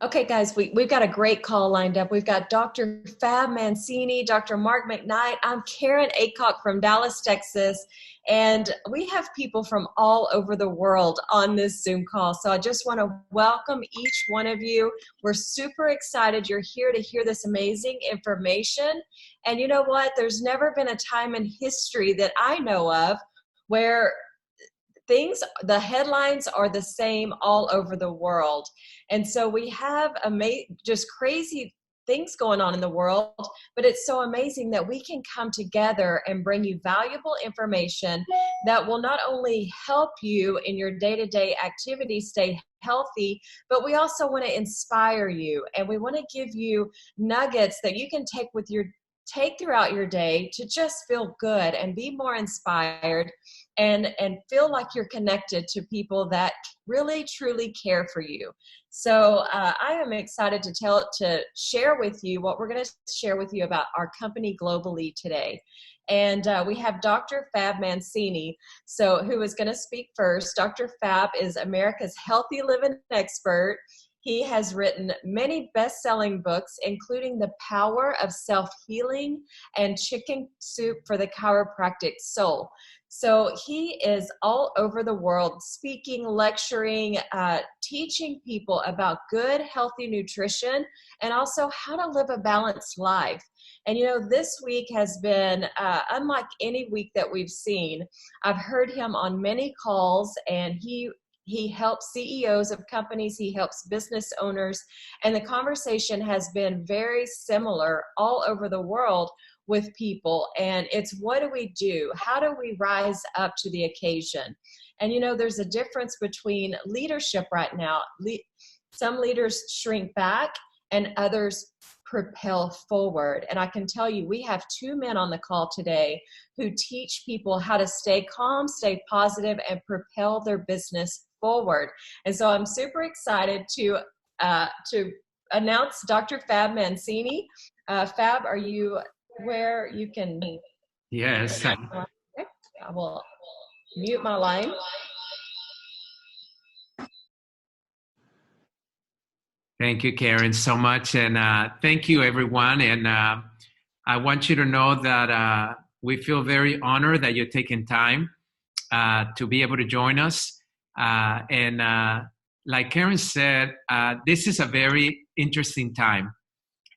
Okay, guys, we've got a great call lined up. We've got Dr. Fab Mancini, Dr. Mark McKnight. I'm Karen Acock from Dallas, Texas, and we have people from all over the world on this Zoom call. So I just want to welcome each one of you. We're super excited you're here to hear this amazing information. And you know what? There's never been a time in history that I know of where the headlines are the same all over the world. And so we have just crazy things going on in the world, but it's so amazing that we can come together and bring you valuable information that will not only help you in your day-to-day activities stay healthy, but we also want to inspire you, and we want to give you nuggets that you can take throughout your day to just feel good and be more inspired and feel like you're connected to people that really truly care for you. So I am excited to share with you what we're going to share with you about our company globally today. And we have Dr. Fab Mancini, who is going to speak first. Dr. Fab is America's healthy living expert. He has written many best-selling books, including The Power of Self-Healing and Chicken Soup for the Chiropractic Soul. So he is all over the world speaking, lecturing, teaching people about good, healthy nutrition, and also how to live a balanced life. And you know, this week has been unlike any week that we've seen. I've heard him on many calls, and he helps CEOs of companies, he helps business owners, and the conversation has been very similar all over the world with people. And it's, what do we do? How do we rise up to the occasion? And you know, there's a difference between leadership right now. Some leaders shrink back and others propel forward. And I can tell you, we have two men on the call today who teach people how to stay calm, stay positive, and propel their business forward. And so I'm super excited to announce Dr. Fab Mancini. Fab, are you where you can? Yes. Okay. I will mute my line. Thank you, Karen, so much. And thank you, everyone. And I want you to know that we feel very honored that you're taking time to be able to join us. Like Karen said, this is a very interesting time.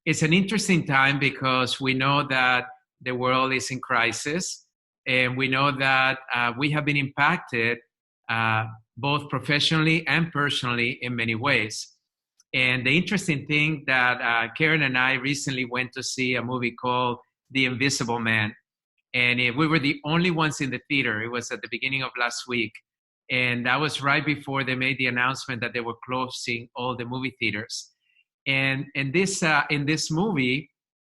It's an interesting time because we know that the world is in crisis, and we know that we have been impacted both professionally and personally in many ways. And the interesting thing that Karen and I recently went to see a movie called The Invisible Man. And we were the only ones in the theater. It was at the beginning of last week. And that was right before they made the announcement that they were closing all the movie theaters. And in this movie,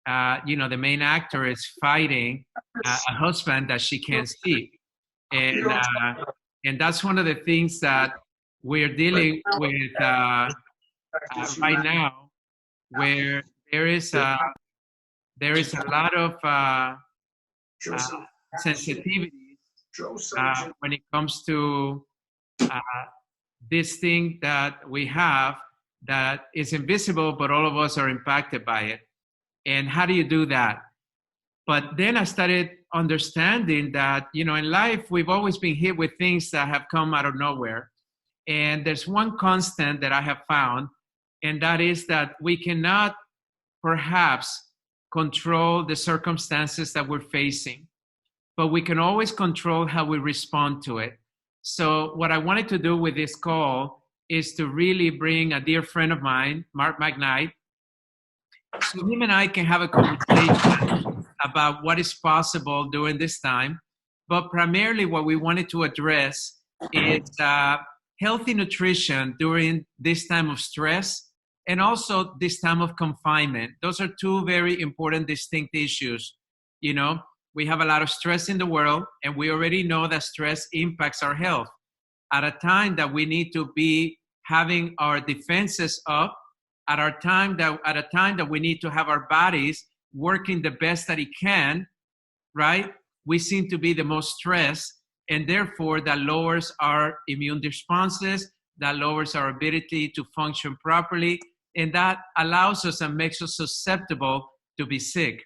the main actor is fighting a husband that she can't see. And that's one of the things that we're dealing with right now, where there is a lot of sensitivity when it comes to this thing that we have that is invisible, but all of us are impacted by it. And how do you do that? But then I started understanding that, in life, we've always been hit with things that have come out of nowhere. And there's one constant that I have found, and that is that we cannot perhaps control the circumstances that we're facing, but we can always control how we respond to it. So what I wanted to do with this call is to really bring a dear friend of mine, Mark McKnight, so him and I can have a conversation about what is possible during this time. But primarily what we wanted to address is healthy nutrition during this time of stress and also this time of confinement. Those are two very important, distinct issues. We have a lot of stress in the world, and we already know that stress impacts our health. At a time that we need to be having our defenses up, at a time that we need to have our bodies working the best that it can, right? We seem to be the most stressed, and therefore that lowers our immune responses, that lowers our ability to function properly, and that allows us and makes us susceptible to be sick.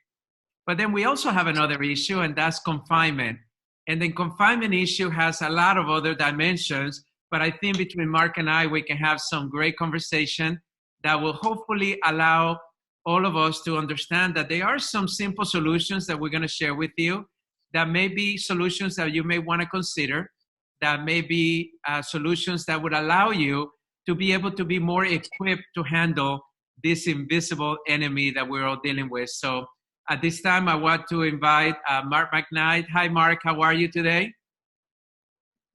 But then we also have another issue, and that's confinement. And the confinement issue has a lot of other dimensions, but I think between Mark and I, we can have some great conversation that will hopefully allow all of us to understand that there are some simple solutions that we're going to share with you that may be solutions that you may want to consider, that may be solutions that would allow you to be able to be more equipped to handle this invisible enemy that we're all dealing with. So at this time, I want to invite Mark McKnight. Hi, Mark. How are you today?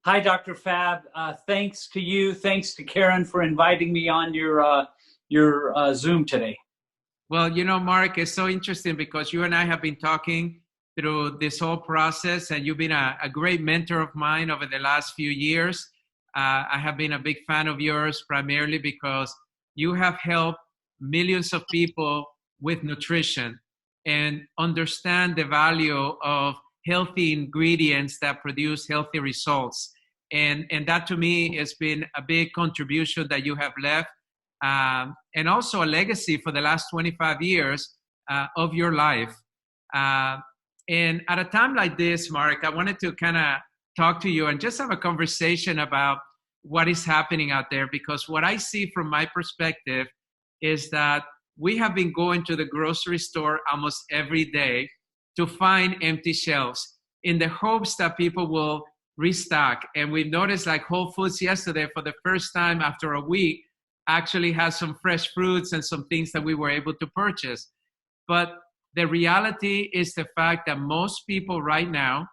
Hi, Dr. Fab. Thanks to you. Thanks to Karen for inviting me on your Zoom today. Well, you know, Mark, it's so interesting because you and I have been talking through this whole process, and you've been a great mentor of mine over the last few years. I have been a big fan of yours primarily because you have helped millions of people with nutrition and understand the value of healthy ingredients that produce healthy results. And that to me has been a big contribution that you have left, and also a legacy for the last 25 years of your life. And at a time like this, Mark, I wanted to kind of talk to you and just have a conversation about what is happening out there, because what I see from my perspective is that we have been going to the grocery store almost every day to find empty shelves in the hopes that people will restock. And we've noticed like Whole Foods yesterday, for the first time after a week, actually has some fresh fruits and some things that we were able to purchase. But the reality is the fact that most people right now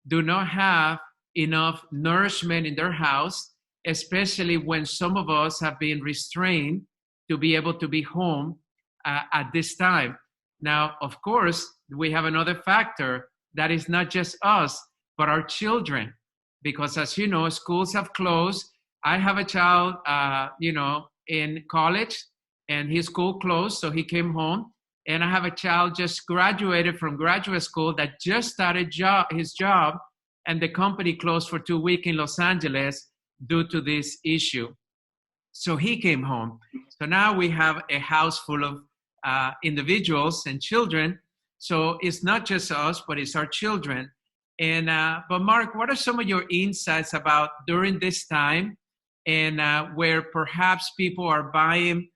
do not have enough nourishment in their house, especially when some of us have been restrained to be able to be home at this time. Now, of course, we have another factor that is not just us, but our children. Because as you know, schools have closed. I have a child, in college, and his school closed, so he came home. And I have a child just graduated from graduate school that just started his job, and the company closed for 2 weeks in Los Angeles due to this issue. So he came home. So now we have a house full of individuals and children. So it's not just us, but it's our children. And but Mark, what are some of your insights about during this time, and where perhaps people are buying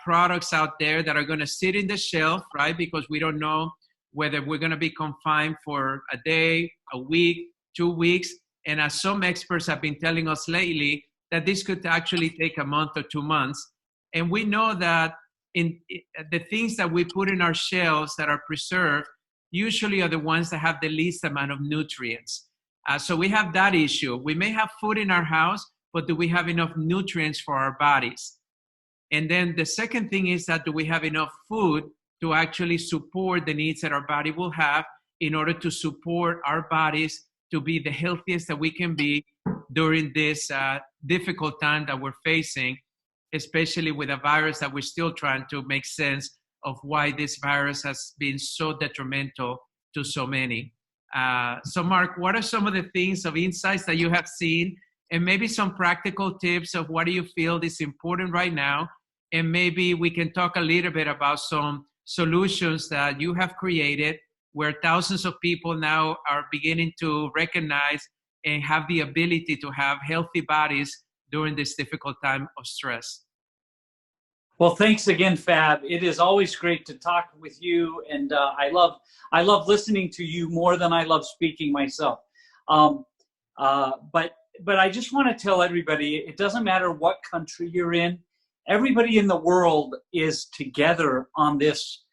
products out there that are going to sit in the shelf, right? Because we don't know whether we're going to be confined for a day, a week, 2 weeks. And as some experts have been telling us lately, that this could actually take a month or 2 months. And we know that in the things that we put in our shelves that are preserved usually are the ones that have the least amount of nutrients. So we have that issue. We may have food in our house, but do we have enough nutrients for our bodies? And then the second thing is that do we have enough food to actually support the needs that our body will have in order to support our bodies to be the healthiest that we can be during this difficult time that we're facing, especially with a virus that we're still trying to make sense of why this virus has been so detrimental to so many. So Mark, what are some of the things of insights that you have seen, and maybe some practical tips of what do you feel is important right now? And maybe we can talk a little bit about some solutions that you have created where thousands of people now are beginning to recognize and have the ability to have healthy bodies during this difficult time of stress. Well, thanks again, Fab. It is always great to talk with you, and I love listening to you more than I love speaking myself. But I just want to tell everybody, it doesn't matter what country you're in. Everybody in the world is together on this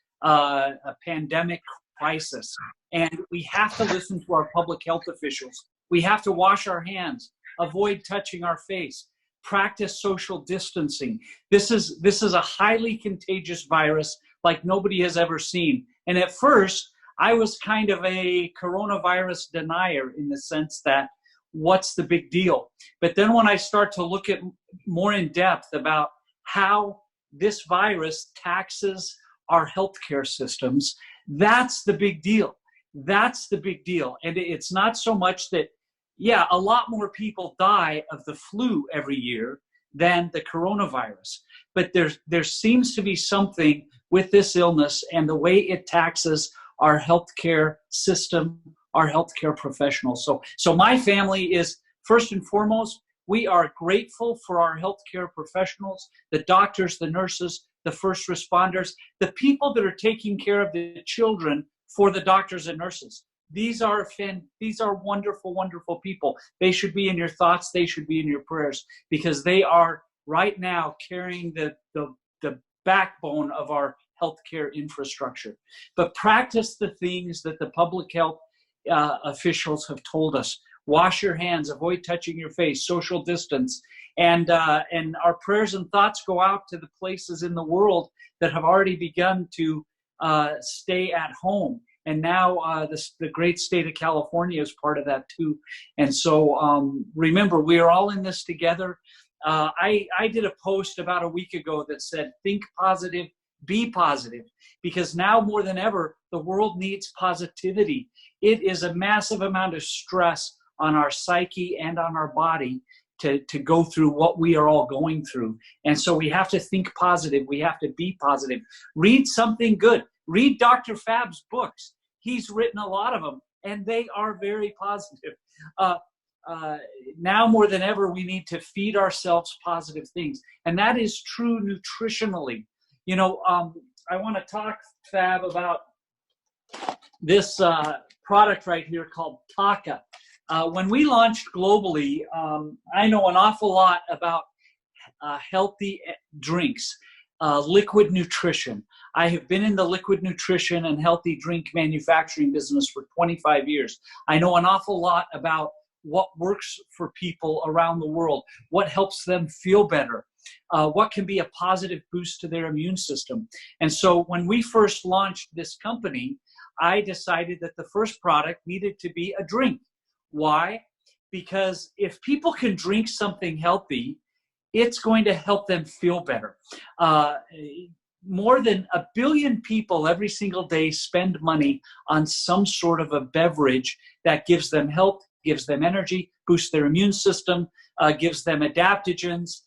pandemic crisis, and we have to listen to our public health officials. We have to wash our hands, avoid touching our face, practice social distancing. This is a highly contagious virus like nobody has ever seen. And at first, I was kind of a coronavirus denier in the sense that, what's the big deal? But then when I start to look at more in depth about how this virus taxes our healthcare systems, that's the big deal. That's the big deal. And it's not so much that, yeah, a lot more people die of the flu every year than the coronavirus. But there seems to be something with this illness and the way it taxes our healthcare system, our healthcare professionals. So my family is, first and foremost, we are grateful for our healthcare professionals, the doctors, the nurses, the first responders, the people that are taking care of the children for the doctors and nurses. These are wonderful, wonderful people. They should be in your thoughts. They should be in your prayers, because they are right now carrying the backbone of our healthcare infrastructure. But practice the things that the public health officials have told us. Wash your hands, avoid touching your face, social distance, and our prayers and thoughts go out to the places in the world that have already begun to stay at home. And now the great state of California is part of that too. And so remember, we are all in this together. I did a post about a week ago that said, think positive, be positive, because now more than ever, the world needs positivity. It is a massive amount of stress on our psyche and on our body to go through what we are all going through. And so we have to think positive. We have to be positive. Read something good. Read Dr. Fab's books. He's written a lot of them, and they are very positive. Now more than ever, we need to feed ourselves positive things. And that is true nutritionally. You know, I want to talk, Fab, about this product right here called TAKA. When we launched globally, I know an awful lot about healthy drinks, liquid nutrition. I have been in the liquid nutrition and healthy drink manufacturing business for 25 years. I know an awful lot about what works for people around the world, what helps them feel better, what can be a positive boost to their immune system. And so when we first launched this company, I decided that the first product needed to be a drink. Why? Because if people can drink something healthy, it's going to help them feel better. More than 1 billion people every single day spend money on some sort of a beverage that gives them health, gives them energy, boosts their immune system, gives them adaptogens,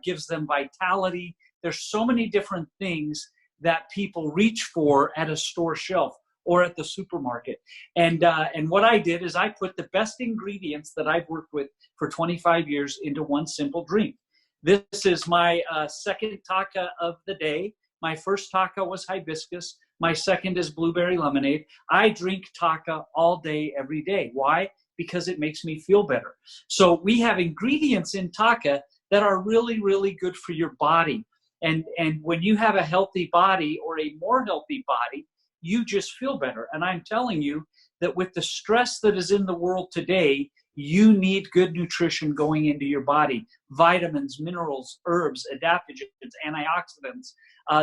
gives them vitality. There's so many different things that people reach for at a store shelf or at the supermarket. And what I did is I put the best ingredients that I've worked with for 25 years into one simple drink. This is my second TAKA of the day. My first TAKA was hibiscus. My second is blueberry lemonade. I drink TAKA all day, every day. Why? Because it makes me feel better. So we have ingredients in TAKA that are really, really good for your body. And when you have a healthy body or a more healthy body, you just feel better. And I'm telling you that with the stress that is in the world today, you need good nutrition going into your body. Vitamins, minerals, herbs, adaptogens, antioxidants,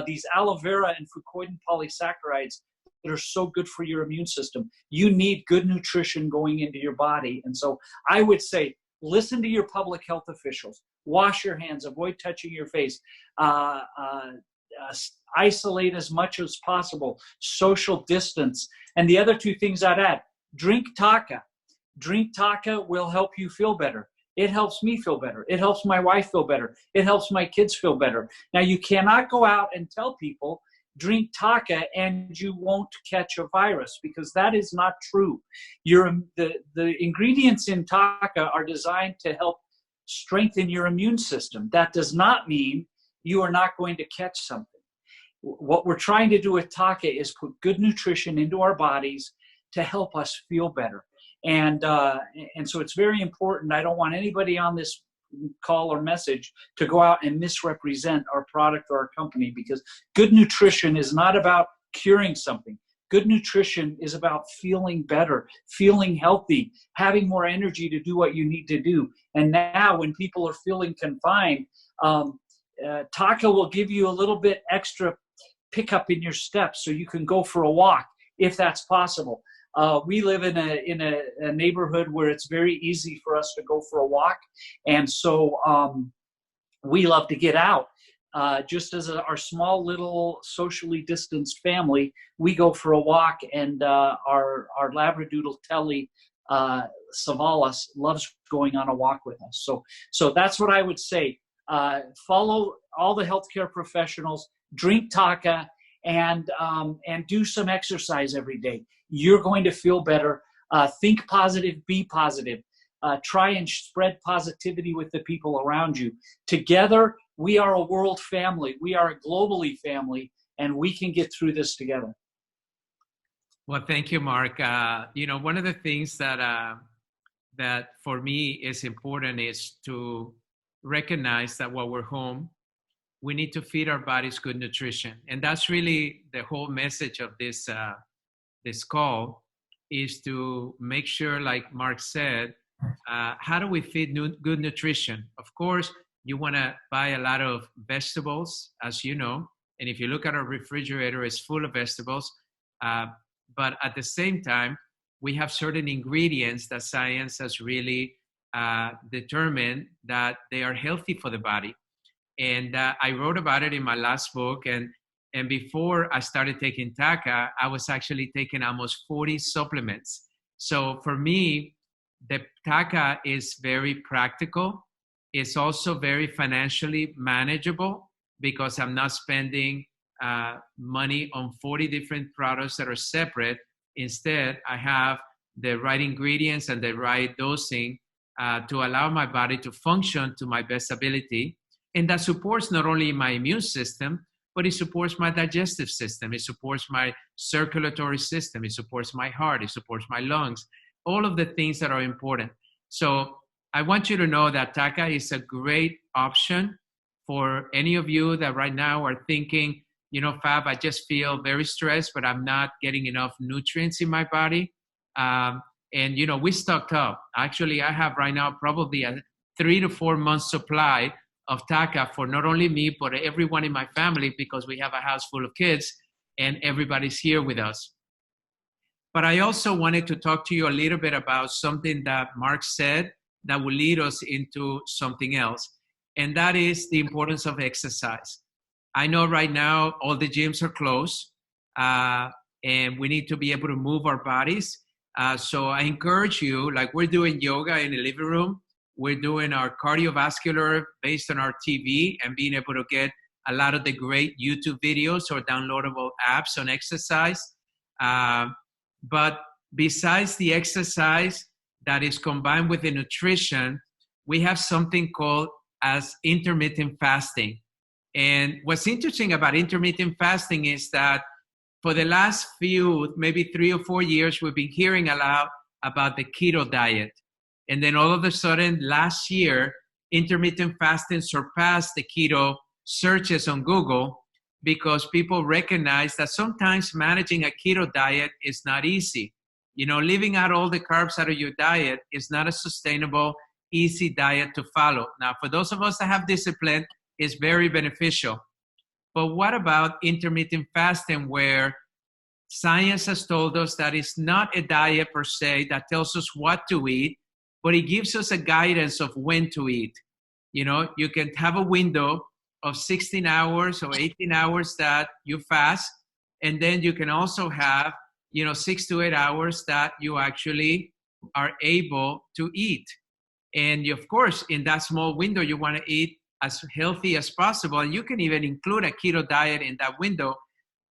these aloe vera and fucoidan polysaccharides that are so good for your immune system. You need good nutrition going into your body. And so I would say, listen to your public health officials. Wash your hands, avoid touching your face, isolate as much as possible, social distance. And the other two things I'd add, drink TAKA. Drink TAKA will help you feel better. It helps me feel better. It helps my wife feel better. It helps my kids feel better. Now, you cannot go out and tell people, drink TAKA and you won't catch a virus, because that is not true. The ingredients in TAKA are designed to help strengthen your immune system. That does not mean you are not going to catch something. What we're trying to do with TAKA is put good nutrition into our bodies to help us feel better. And so it's very important. I don't want anybody on this call or message to go out and misrepresent our product or our company, because good nutrition is not about curing something. Good nutrition is about feeling better, feeling healthy, having more energy to do what you need to do. And now when people are feeling confined, TAKA will give you a little bit extra pickup in your steps so you can go for a walk if that's possible. We live in a neighborhood where it's very easy for us to go for a walk. And so we love to get out. Just as our small little socially distanced family, we go for a walk, and our Labradoodle Telly Savalas loves going on a walk with us. So that's what I would say. Follow all the healthcare professionals, drink TAKA, and do some exercise every day. You're going to feel better. Think positive, be positive. Try and spread positivity with the people around you. Together, we are a world family. We are a globally family, and we can get through this together. Well, thank you, Mark. One of the things that for me is important is to recognize that while we're home, we need to feed our bodies good nutrition. And that's really the whole message of this call, is to make sure, like Mark said, how do we feed good nutrition? Of course, you want to buy a lot of vegetables, as you know, and if you look at our refrigerator, it's full of vegetables. But at the same time, we have certain ingredients that science has really determined that they are healthy for the body. And I wrote about it in my last book. And before I started taking TAKA, I was actually taking almost 40 supplements. So for me, the TAKA is very practical. It's also very financially manageable because I'm not spending money on 40 different products that are separate. Instead, I have the right ingredients and the right dosing to allow my body to function to my best ability. And that supports not only my immune system, but it supports my digestive system. It supports my circulatory system. It supports my heart. It supports my lungs, all of the things that are important. So I want you to know that TAKA is a great option for any of you that right now are thinking, Fab, I just feel very stressed, but I'm not getting enough nutrients in my body. We stocked up. Actually, I have right now probably a 3 to 4 month supply of TAKA for not only me, but everyone in my family, because we have a house full of kids and everybody's here with us. But I also wanted to talk to you a little bit about something that Mark said that will lead us into something else. And that is the importance of exercise. I know right now all the gyms are closed and we need to be able to move our bodies. So I encourage you, like we're doing yoga in the living room. We're doing our cardiovascular based on our TV and being able to get a lot of the great YouTube videos or downloadable apps on exercise. But besides the exercise that is combined with the nutrition, we have something called as intermittent fasting. And what's interesting about intermittent fasting is that for the last few, maybe 3 or 4 years, we've been hearing a lot about the keto diet. And then all of a sudden, last year, intermittent fasting surpassed the keto searches on Google because people recognize that sometimes managing a keto diet is not easy. Leaving out all the carbs out of your diet is not a sustainable, easy diet to follow. Now, for those of us that have discipline, it's very beneficial. But what about intermittent fasting, where science has told us that it's not a diet per se that tells us what to eat, but it gives us a guidance of when to eat. You can have a window of 16 hours or 18 hours that you fast, and then you can also have 6 to 8 hours that you actually are able to eat. And of course, in that small window, you want to eat as healthy as possible. And you can even include a keto diet in that window.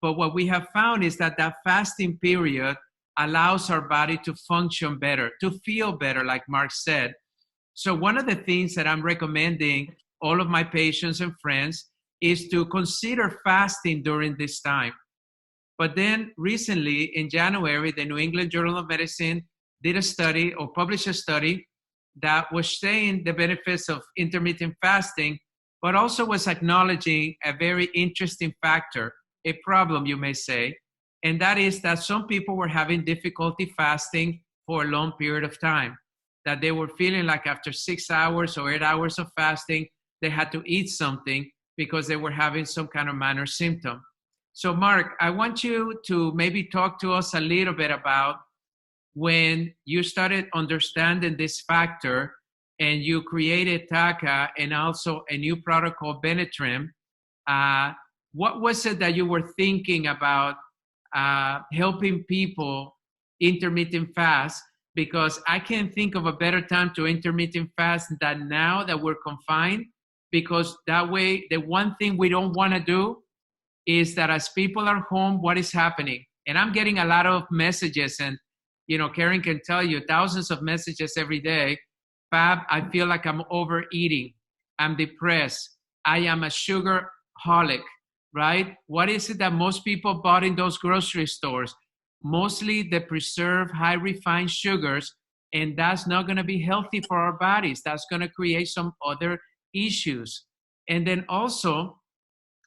But what we have found is that fasting period allows our body to function better, to feel better, like Mark said. So one of the things that I'm recommending all of my patients and friends is to consider fasting during this time. But then recently in January, the New England Journal of Medicine did a study or published a study that was saying the benefits of intermittent fasting, but also was acknowledging a very interesting factor, a problem you may say, and that is that some people were having difficulty fasting for a long period of time, that they were feeling like after 6 hours or 8 hours of fasting, they had to eat something because they were having some kind of minor symptom. So Mark, I want you to maybe talk to us a little bit about when you started understanding this factor and you created TAKA and also a new product called BeneTrim. What was it that you were thinking about helping people intermittent fast? because I can't think of a better time to intermittent fast than now that we're confined, because that way, the one thing we don't want to do is that as people are home, what is happening? And I'm getting a lot of messages, and Karen can tell you thousands of messages every day. Fab, I feel like I'm overeating. I'm depressed. I am a sugar holic, right? What is it that most people bought in those grocery stores? Mostly the preserved, high refined sugars, and that's not going to be healthy for our bodies. That's going to create some other issues. And then also,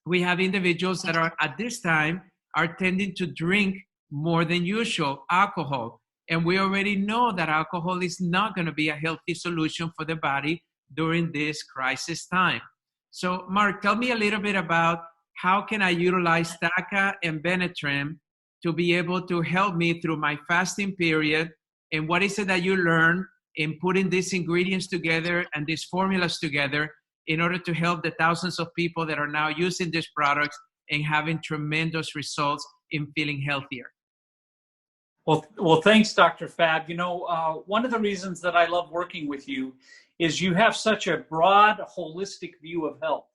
we have individuals that are at this time are tending to drink more than usual alcohol. And we already know that alcohol is not going to be a healthy solution for the body during this crisis time. So, Mark, tell me a little bit about how can I utilize TAKA and BeneTrim to be able to help me through my fasting period, and what is it that you learn in putting these ingredients together and these formulas together in order to help the thousands of people that are now using these products and having tremendous results in feeling healthier. Well, thanks, Dr. Fab. One of the reasons that I love working with you is you have such a broad, holistic view of health.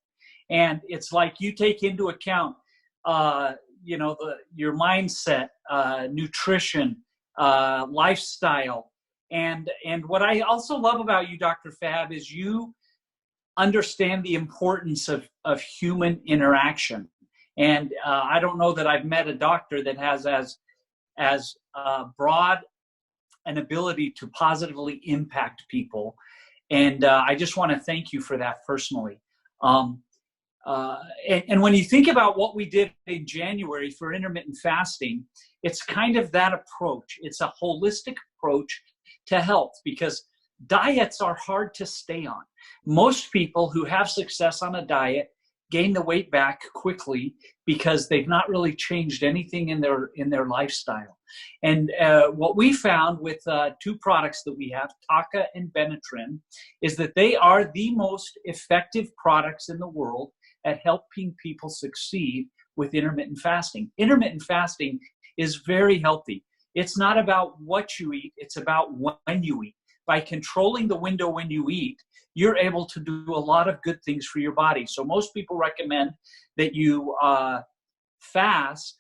And it's like you take into account, your mindset, nutrition, lifestyle. And what I also love about you, Dr. Fab, is you understand the importance of human interaction. And I don't know that I've met a doctor that has as broad an ability to positively impact people. And I just want to thank you for that personally. And when you think about what we did in January for intermittent fasting, it's kind of that approach. It's a holistic approach to health, because diets are hard to stay on. Most people who have success on a diet gain the weight back quickly because they've not really changed anything in their lifestyle. And what we found with two products that we have, TAKA and BeneTrim, is that they are the most effective products in the world at helping people succeed with intermittent fasting. Intermittent fasting is very healthy. It's not about what you eat, it's about when you eat. By controlling the window when you eat, you're able to do a lot of good things for your body. So most people recommend that you fast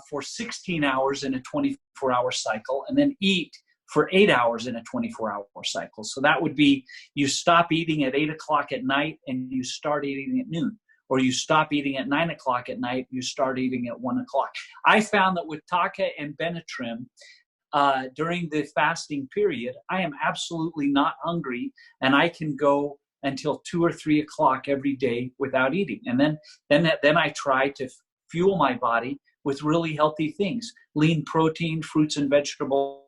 for 16 hours in a 24-hour cycle, and then eat for 8 hours in a 24-hour cycle. So that would be you stop eating at 8 o'clock at night and you start eating at noon. Or you stop eating at 9 o'clock at night, you start eating at 1 o'clock. I found that with TAKA and BeneTrim, during the fasting period, I am absolutely not hungry, and I can go until 2 or 3 o'clock every day without eating. And then I try to fuel my body with really healthy things, lean protein, fruits and vegetables,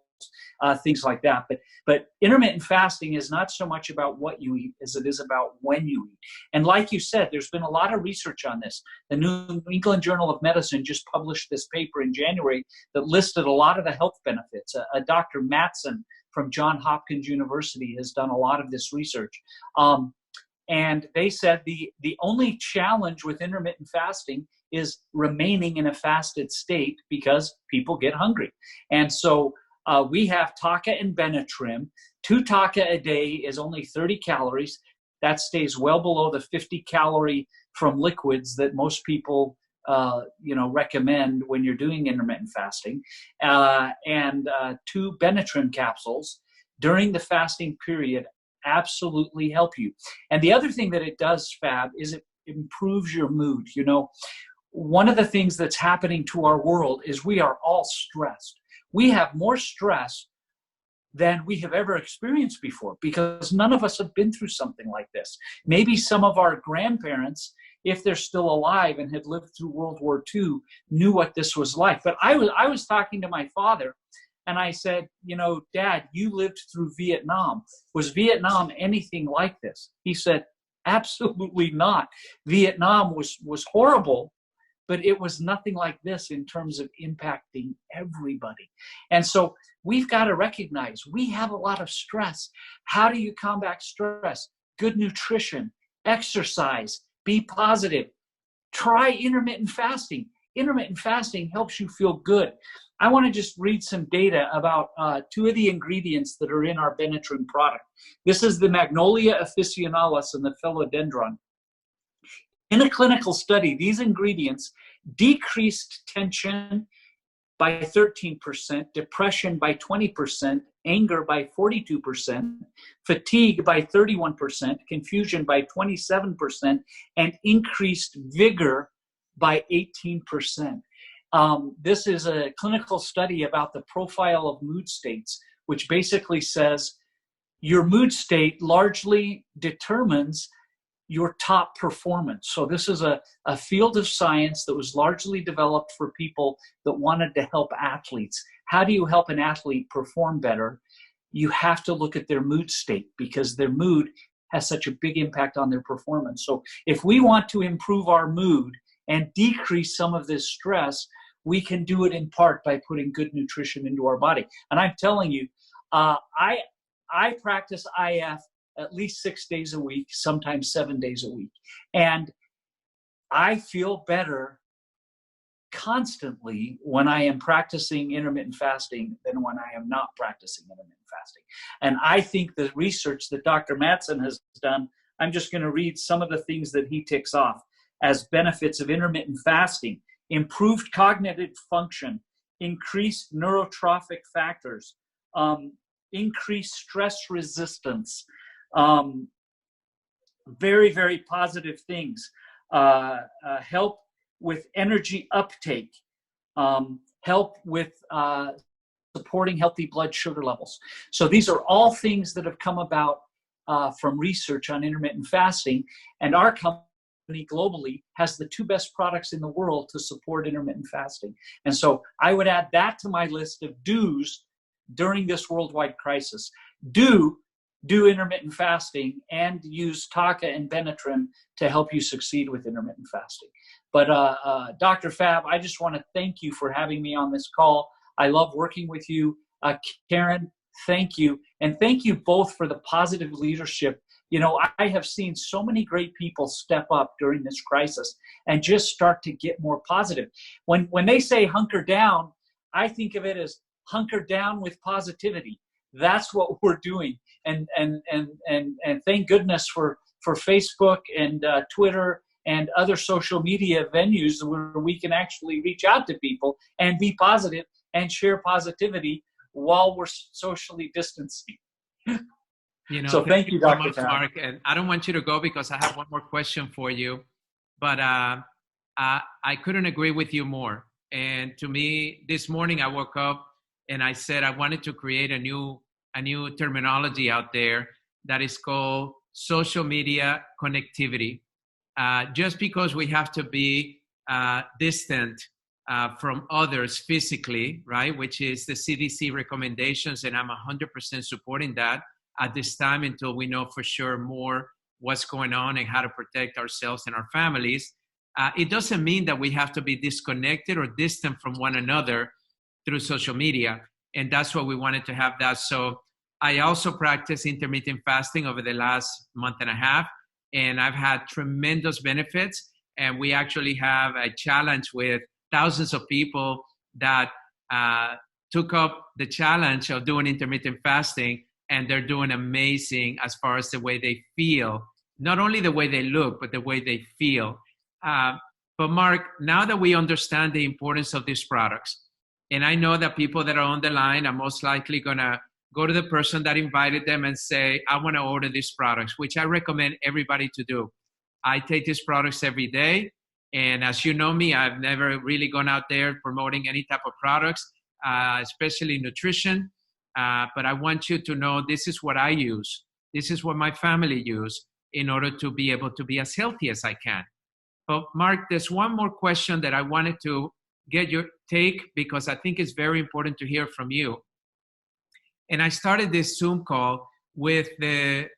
things like that. But intermittent fasting is not so much about what you eat as it is about when you eat. And like you said, there's been a lot of research on this. The New England Journal of Medicine just published this paper in January that listed a lot of the health benefits. Dr. Matson from Johns Hopkins University has done a lot of this research. And they said the only challenge with intermittent fasting is remaining in a fasted state because people get hungry. And so we have TAKA and BeneTrim. 2 TAKA a day is only 30 calories. That stays well below the 50 calorie from liquids that most people recommend when you're doing intermittent fasting. And 2 BeneTrim capsules during the fasting period absolutely help you. And the other thing that it does, Fab, is it improves your mood. One of the things that's happening to our world is we are all stressed. We have more stress than we have ever experienced before because none of us have been through something like this. Maybe some of our grandparents, if they're still alive and had lived through World War II, knew what this was like. But I was talking to my father, and I said, Dad, you lived through Vietnam. Was Vietnam anything like this? He said, absolutely not. Vietnam was horrible, but it was nothing like this in terms of impacting everybody. And so we've got to recognize we have a lot of stress. How do you combat stress? Good nutrition, exercise, be positive. Try intermittent fasting. intermittent fasting helps you feel good. I want to just read some data about two of the ingredients that are in our BeneTrim product. This is the Magnolia officinalis and the philodendron. In a clinical study, these ingredients decreased tension by 13%, depression by 20%, anger by 42%, fatigue by 31%, confusion by 27%, and increased vigor by 18%. This is a clinical study about the profile of mood states, which basically says your mood state largely determines your top performance. So this is a field of science that was largely developed for people that wanted to help athletes. How do you help an athlete perform better? You have to look at their mood state, because their mood has such a big impact on their performance. So if we want to improve our mood and decrease some of this stress, we can do it in part by putting good nutrition into our body. And I'm telling you, I practice IF at least 6 days a week, sometimes 7 days a week. And I feel better constantly when I am practicing intermittent fasting than when I am not practicing intermittent fasting. And I think the research that Dr. Mattson has done, I'm just going to read some of the things that he ticks off as benefits of intermittent fasting: improved cognitive function, increased neurotrophic factors, increased stress resistance, very, very positive things. Help with energy uptake, help with supporting healthy blood sugar levels. So these are all things that have come about from research on intermittent fasting, and our company globally has the 2 best products in the world to support intermittent fasting. And so I would add that to my list of do's during this worldwide crisis. Do intermittent fasting and use TAKA and BeneTrim to help you succeed with intermittent fasting. But Dr. Fab, I just want to thank you for having me on this call. I love working with you. Karen, thank you. And thank you both for the positive leadership. You know, I have seen so many great people step up during this crisis and just start to get more positive. When they say hunker down, I think of it as hunker down with positivity. That's what we're doing. And thank goodness for Facebook and Twitter and other social media venues where we can actually reach out to people and be positive and share positivity while we're socially distancing. You know, so thank you, Dr. So much, Mark. And I don't want you to go because I have one more question for you. But I couldn't agree with you more. And to me, this morning I woke up and I said I wanted to create a new terminology out there that is called social media connectivity. Just because we have to be distant from others physically, right, which is the CDC recommendations, and I'm 100% supporting that at this time until we know for sure more what's going on and how to protect ourselves and our families. It doesn't mean that we have to be disconnected or distant from one another through social media. And that's what we wanted to have that. So I also practice intermittent fasting over the last month and a half, and I've had tremendous benefits. And we actually have a challenge with thousands of people that took up the challenge of doing intermittent fasting, and they're doing amazing as far as the way they feel, not only the way they look, but the way they feel. But Mark, now that we understand the importance of these products, and I know that people that are on the line are most likely gonna go to the person that invited them and say, I wanna order these products, which I recommend everybody to do. I take these products every day. And as you know me, I've never really gone out there promoting any type of products, especially nutrition. But I want you to know this is what I use. This is what my family use in order to be able to be as healthy as I can. But Mark, there's one more question that I wanted to get your take because I think it's very important to hear from you. And I started this Zoom call with the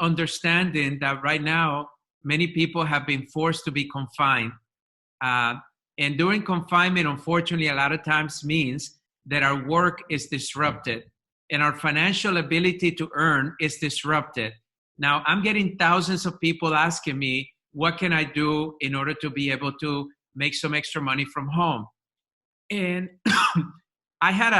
understanding that right now, many people have been forced to be confined. And during confinement, unfortunately, a lot of times means that our work is disrupted and our financial ability to earn is disrupted. Now, I'm getting thousands of people asking me, what can I do in order to be able to make some extra money from home. And I had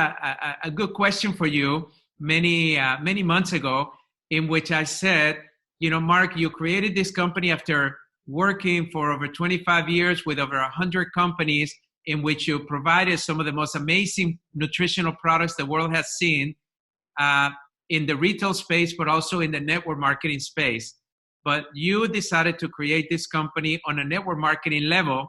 a good question for you many months ago, in which I said, you know, Mark, you created this company after working for over 25 years with over 100 companies, in which you provided some of the most amazing nutritional products the world has seen in the retail space, but also in the network marketing space. But you decided to create this company on a network marketing level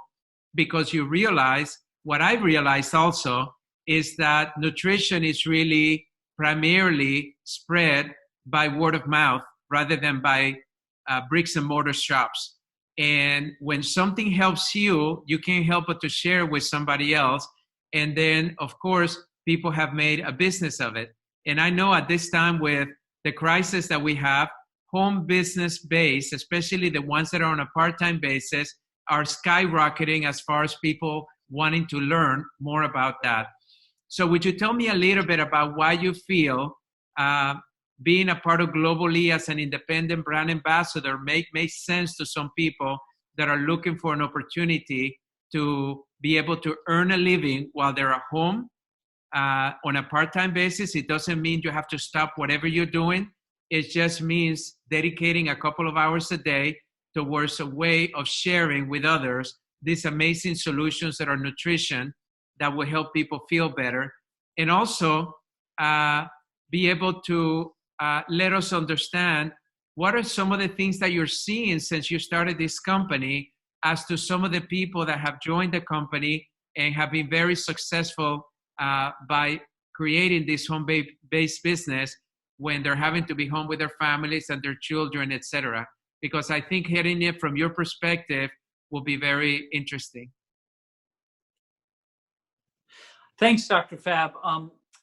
because you realized, what I realized also, is that nutrition is really primarily spread by word of mouth rather than by bricks and mortar shops. And when something helps you, you can't help but to share with somebody else. And then, of course, people have made a business of it. And I know at this time, with the crisis that we have, home business based, especially the ones that are on a part-time basis, are skyrocketing as far as people wanting to learn more about that. So would you tell me a little bit about why you feel being a part of Globally as an independent brand ambassador makes sense to some people that are looking for an opportunity to be able to earn a living while they're at home on a part-time basis? It doesn't mean you have to stop whatever you're doing. It just means dedicating a couple of hours a day towards a way of sharing with others these amazing solutions that are nutrition that will help people feel better. And also be able to let us understand what are some of the things that you're seeing since you started this company, as to some of the people that have joined the company and have been very successful by creating this home-based business when they're having to be home with their families and their children, etc. Because I think hearing it from your perspective will be very interesting. Thanks, Dr. Fab.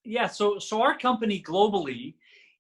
Yeah, so our company Globally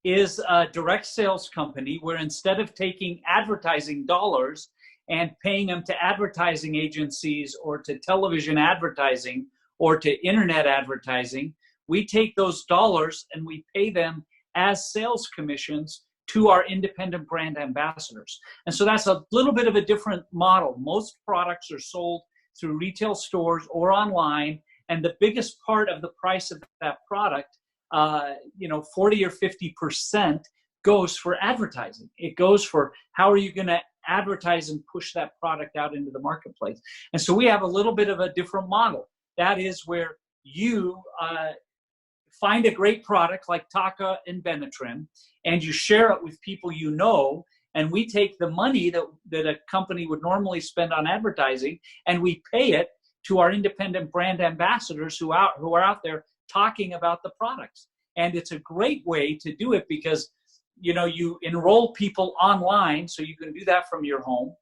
is a direct sales company where, instead of taking advertising dollars and paying them to advertising agencies or to television advertising or to internet advertising, we take those dollars and we pay them as sales commissions to our independent brand ambassadors. And so that's a little bit of a different model. Most products are sold through retail stores or online, and the biggest part of the price of that product, 40 or 50% goes for advertising. It goes for how are you going to advertise and push that product out into the marketplace. And so we have a little bit of a different model. That is where you find a great product like TAKA and BeneTrim, and you share it with people you know, and we take the money that a company would normally spend on advertising, and we pay it to our independent brand ambassadors who are out there talking about the products. And it's a great way to do it because, you enroll people online, so you can do that from your home,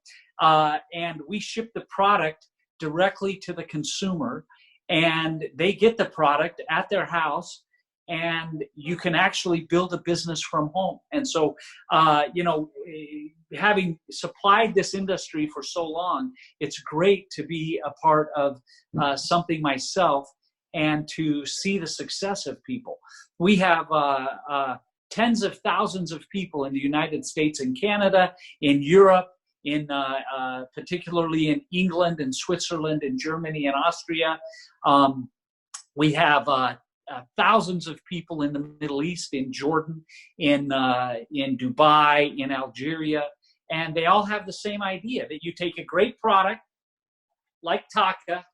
and we ship the product directly to the consumer, and they get the product at their house, and you can actually build a business from home. And so, having supplied this industry for so long, it's great to be a part of something myself and to see the success of people. We have tens of thousands of people in the United States and Canada, in Europe, in particularly in England and Switzerland and Germany and Austria. We have thousands of people in the Middle East, in Jordan, in Dubai, in Algeria, and they all have the same idea, that you take a great product like TAKA,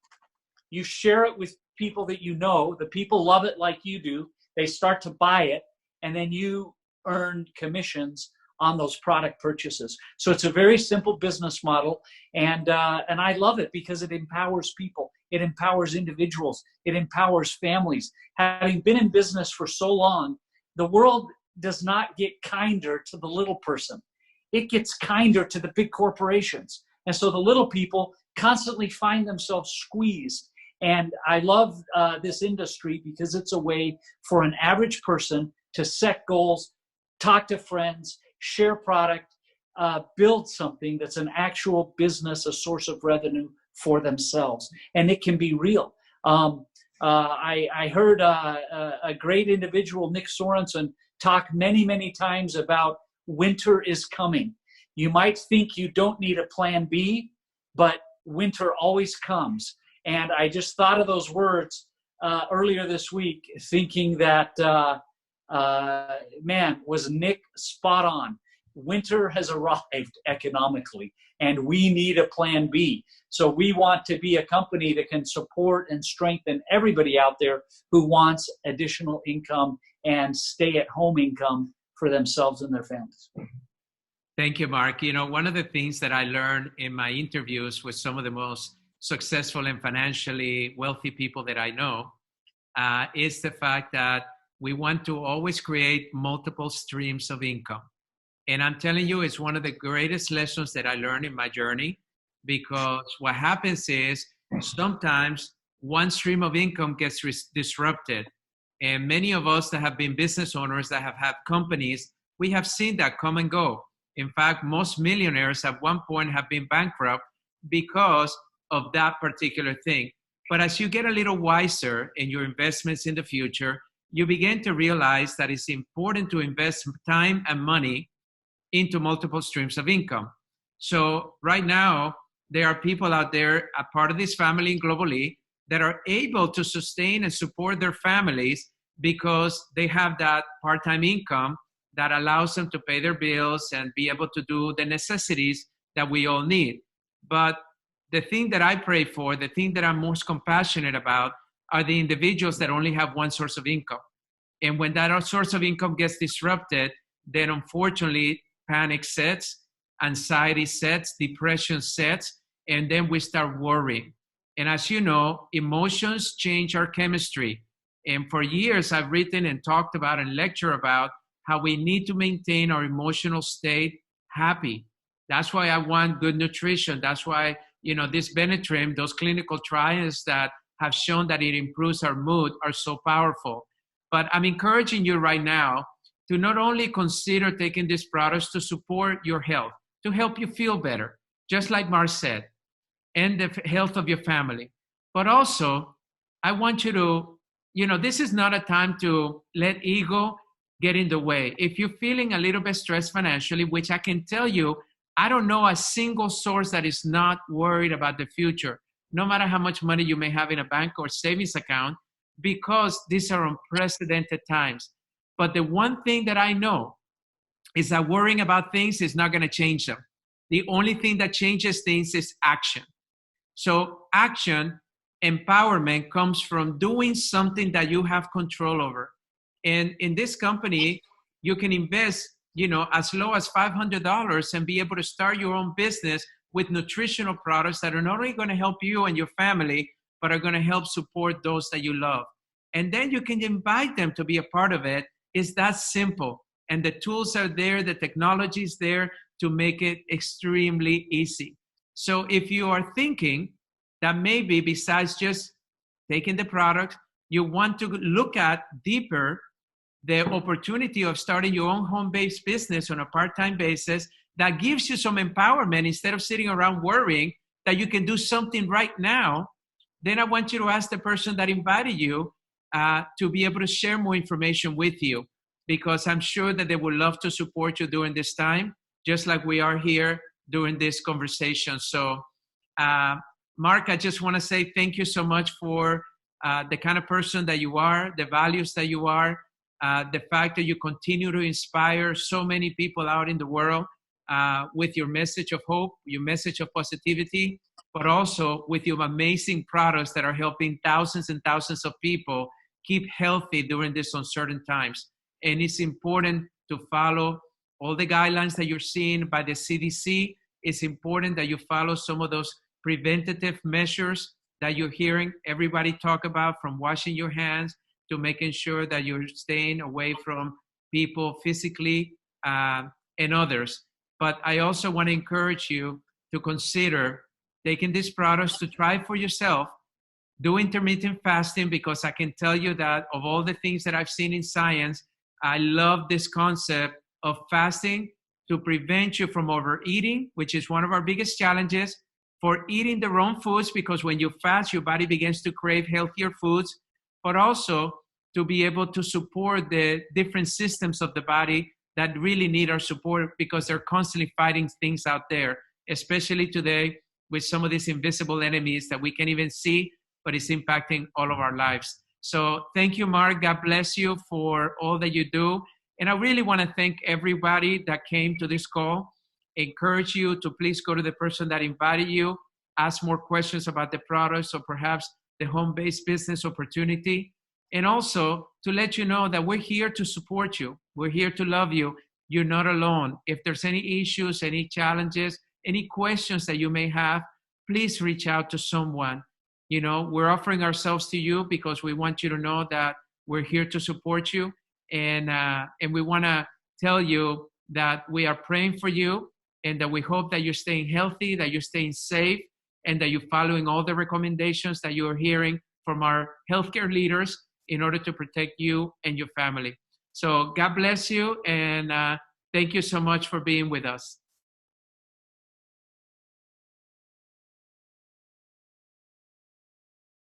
you share it with people that you know, the people love it like you do, they start to buy it, and then you earn commissions on those product purchases. So it's a very simple business model, and I love it because it empowers people. It empowers individuals. It empowers families. Having been in business for so long, the world does not get kinder to the little person. It gets kinder to the big corporations. And so the little people constantly find themselves squeezed. And I love this industry because it's a way for an average person to set goals, talk to friends, share product, build something that's an actual business, a source of revenue for themselves. And it can be real. I heard a great individual, Nick Sorensen, talk many, many times about winter is coming. You might think you don't need a plan B, but winter always comes. And I just thought of those words earlier this week, thinking that, man, was Nick spot on. Winter has arrived economically, and we need a plan B. So we want to be a company that can support and strengthen everybody out there who wants additional income and stay-at-home income for themselves and their families. Thank you, Mark. You know, one of the things that I learned in my interviews with some of the most successful and financially wealthy people that I know is the fact that we want to always create multiple streams of income. And I'm telling you, it's one of the greatest lessons that I learned in my journey, because what happens is sometimes one stream of income gets disrupted. And many of us that have been business owners, that have had companies, we have seen that come and go. In fact, most millionaires at one point have been bankrupt because of that particular thing. But as you get a little wiser in your investments in the future, you begin to realize that it's important to invest time and money into multiple streams of income. So right now, there are people out there, a part of this family globally, that are able to sustain and support their families because they have that part-time income that allows them to pay their bills and be able to do the necessities that we all need. But the thing that I pray for, the thing that I'm most compassionate about, are the individuals that only have one source of income. And when that source of income gets disrupted, then unfortunately panic sets, anxiety sets, depression sets, and then we start worrying. And as you know, emotions change our chemistry. And for years, I've written and talked about and lectured about how we need to maintain our emotional state happy. That's why I want good nutrition. That's why, you know, this BeneTrim, those clinical trials that have shown that it improves our mood are so powerful. But I'm encouraging you right now to not only consider taking these products to support your health, to help you feel better, just like Mark said, and the health of your family. But also, I want you to, you know, this is not a time to let ego get in the way. If you're feeling a little bit stressed financially, which I can tell you, I don't know a single source that is not worried about the future, no matter how much money you may have in a bank or savings account, because these are unprecedented times. But the one thing that I know is that worrying about things is not going to change them. The only thing that changes things is action. So action, empowerment comes from doing something that you have control over. And in this company, you can invest, you know, as low as $500 and be able to start your own business with nutritional products that are not only going to help you and your family, but are going to help support those that you love. And then you can invite them to be a part of it. It's that simple. And the tools are there, the technology is there to make it extremely easy. So if you are thinking that maybe besides just taking the product, you want to look at deeper the opportunity of starting your own home-based business on a part-time basis that gives you some empowerment instead of sitting around worrying that you can do something right now, then I want you to ask the person that invited you to be able to share more information with you, because I'm sure that they would love to support you during this time, just like we are here during this conversation. So, Mark, I just want to say thank you so much for the kind of person that you are, the values that you are, the fact that you continue to inspire so many people out in the world with your message of hope, your message of positivity, but also with your amazing products that are helping thousands and thousands of people keep healthy during these uncertain times. And it's important to follow all the guidelines that you're seeing by the CDC. It's important that you follow some of those preventative measures that you're hearing everybody talk about, from washing your hands to making sure that you're staying away from people physically and others. But I also want to encourage you to consider taking these products to try for yourself. Do intermittent fasting, because I can tell you that of all the things that I've seen in science, I love this concept of fasting to prevent you from overeating, which is one of our biggest challenges, for eating the wrong foods, because when you fast, your body begins to crave healthier foods, but also to be able to support the different systems of the body that really need our support, because they're constantly fighting things out there, especially today with some of these invisible enemies that we can't even see, but it's impacting all of our lives. So thank you, Mark. God bless you for all that you do. And I really want to thank everybody that came to this call. Encourage you to please go to the person that invited you, ask more questions about the products or perhaps the home-based business opportunity. And also to let you know that we're here to support you. We're here to love you. You're not alone. If there's any issues, any challenges, any questions that you may have, please reach out to someone. You know, we're offering ourselves to you because we want you to know that we're here to support you. And we want to tell you that we are praying for you and that we hope that you're staying healthy, that you're staying safe, and that you're following all the recommendations that you are hearing from our healthcare leaders in order to protect you and your family. So God bless you, and thank you so much for being with us.